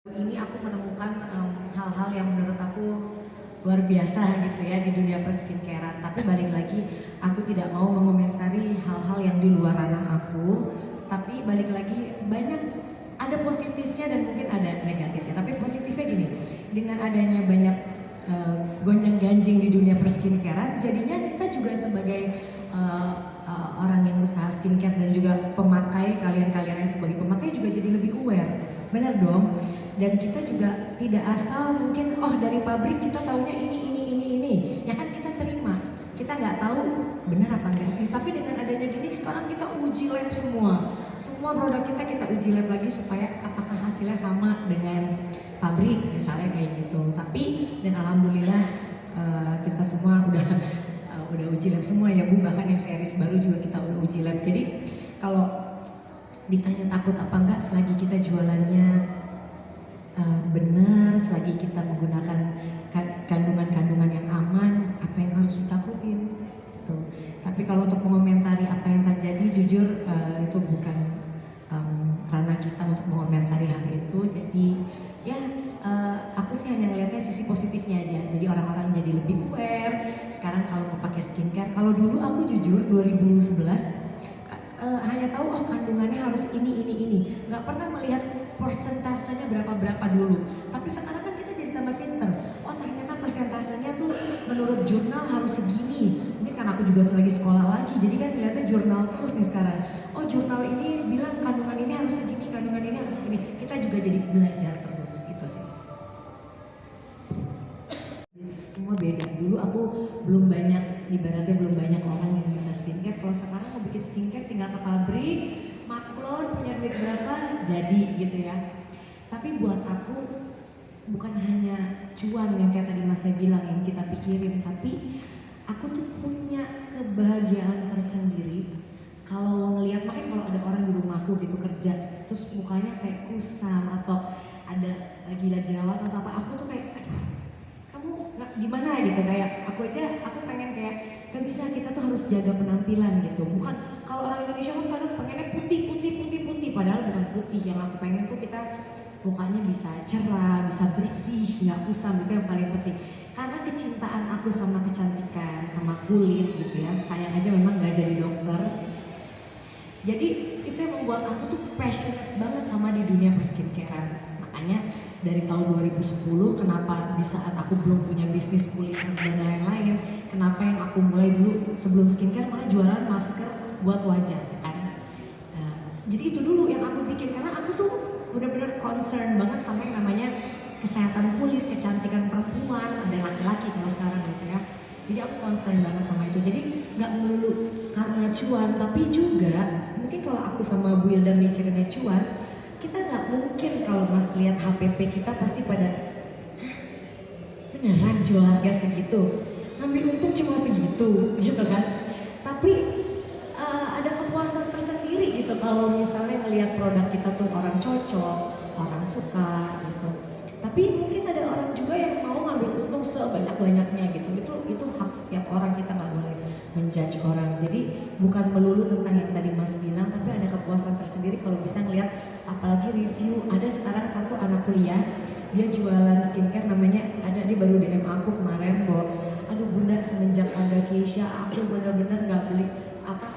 Ini aku menemukan hal-hal yang menurut aku luar biasa gitu ya di dunia perskincarean. Tapi balik lagi, aku tidak mau mengomentari hal-hal yang di luar ranah aku. Tapi balik lagi, banyak ada positifnya dan mungkin ada negatifnya. Tapi positifnya gini, dengan adanya banyak gonjang-ganjing di dunia perskincarean, jadinya kita juga sebagai uh, orang yang usaha skincare dan juga pemakai, kalian-kalian yang sebagai pemakai juga jadi lebih aware. Benar dong. Dan kita juga tidak asal mungkin dari pabrik kita tahunya ini ya kan, kita terima, kita nggak tahu benar apa enggak sih. Tapi dengan adanya gini sekarang kita uji lab semua produk kita uji lab lagi supaya apakah hasilnya sama dengan pabrik misalnya kayak gitu. Tapi dan alhamdulillah kita semua udah uji lab semua ya Bu, bahkan yang series baru juga kita udah uji lab. Jadi kalau ditanya takut apa enggak, selagi kita jualannya benar, selagi kita menggunakan kandungan-kandungan yang aman, apa yang harus ditakutin? Tuh. Tapi kalau untuk mengomentari apa yang terjadi, jujur itu bukan ranah kita untuk mengomentari hal itu. Jadi ya aku sih hanya ngeliatnya sisi positifnya aja. Jadi orang-orang jadi lebih aware. Sekarang kalau mau pakai skincare, kalau dulu aku jujur 2011 hanya tahu kandungannya harus ini, nggak pernah melihat persentasenya berapa dulu. Tapi sekarang kan kita jadi tambah pinter. Ternyata persentasenya tuh menurut jurnal harus segini. Mungkin karena aku juga lagi sekolah lagi, jadi kan lihatnya jurnal terus nih sekarang. Jurnal ini bilang kandungan ini harus segini, kandungan ini harus segini. Kita juga jadi belajar terus gitu sih. Semua beda. Dulu aku belum banyak, ibaratnya belum banyak orang yang bisa skincare. Kalau sekarang mau bikin skincare tinggal ke pabrik, maklon, punya duit berapa, jadi gitu ya. Tapi buat aku bukan hanya cuan yang kayak tadi Mas saya bilang yang kita pikirin, tapi aku tuh punya kebahagiaan tersendiri kalau ngelihat, makanya kalau ada orang di rumahku gitu kerja terus mukanya kayak kusam atau ada lagi jerawat atau apa, aku tuh kayak aduh, kamu nggak gimana gitu, kayak aku pengen kayak gak bisa, kita tuh harus jaga penampilan gitu. Bukan, kalau orang Indonesia kan kadang pengennya putih, padahal bukan putih. Yang aku pengen tuh kita mukanya bisa cerah, bisa bersih, nggak kusam, itu yang paling penting. Karena kecintaan aku sama kecantikan, sama kulit gitu ya, sayang aja memang nggak jadi dokter. Jadi itu yang membuat aku tuh passionate banget sama di dunia perskincarean. Makanya dari tahun 2010, kenapa di saat aku belum punya bisnis kuliner dan lain-lain, kenapa yang aku mulai dulu sebelum skincare malah jualan masker buat wajah kan. Nah, jadi itu dulu yang aku bikin, karena aku tuh benar-benar concern banget sama yang namanya kesehatan kulit, kecantikan perempuan, ada laki-laki kalau sekarang gitu ya. Jadi aku concern banget sama itu. Jadi nggak melulu karena cuan, tapi juga mungkin kalau aku sama Bu Hilda mikirinnya cuan, kita nggak mungkin kalau Mas lihat HPP kita pasti pada beneran jual harga segitu, ngambil untung cuma segitu gitu kan. Tapi ada kepuasan tersendiri gitu kalau misalnya ngelihat produk kita tuh orang cocok, orang suka gitu. Tapi mungkin ada orang juga yang mau ngambil untung sebanyak-banyaknya gitu. Itu hak setiap orang, kita nggak boleh menjudge orang. Jadi bukan melulu tentang yang tadi Mas bilang, tapi ada kepuasan tersendiri kalau bisa ngelihat, apalagi review. Ada sekarang satu anak kuliah, dia jualan skincare namanya, dia baru DM aku kemarin bahwa aduh Bunda, semenjak ada Keisha aku bener-bener nggak beli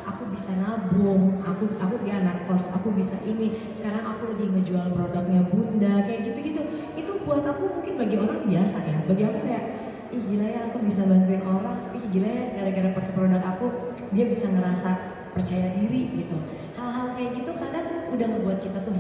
aku bisa nabung, aku dia anak kos, aku bisa ini, sekarang aku lagi ngejual produknya Bunda, kayak gitu-gitu. Itu buat aku mungkin bagi orang biasa ya, bagi aku kayak ih gila ya, aku bisa bantuin orang, ih gila ya, gara-gara pakai produk aku dia bisa ngerasa percaya diri gitu. Hal-hal kayak gitu kadang udah membuat kita tuh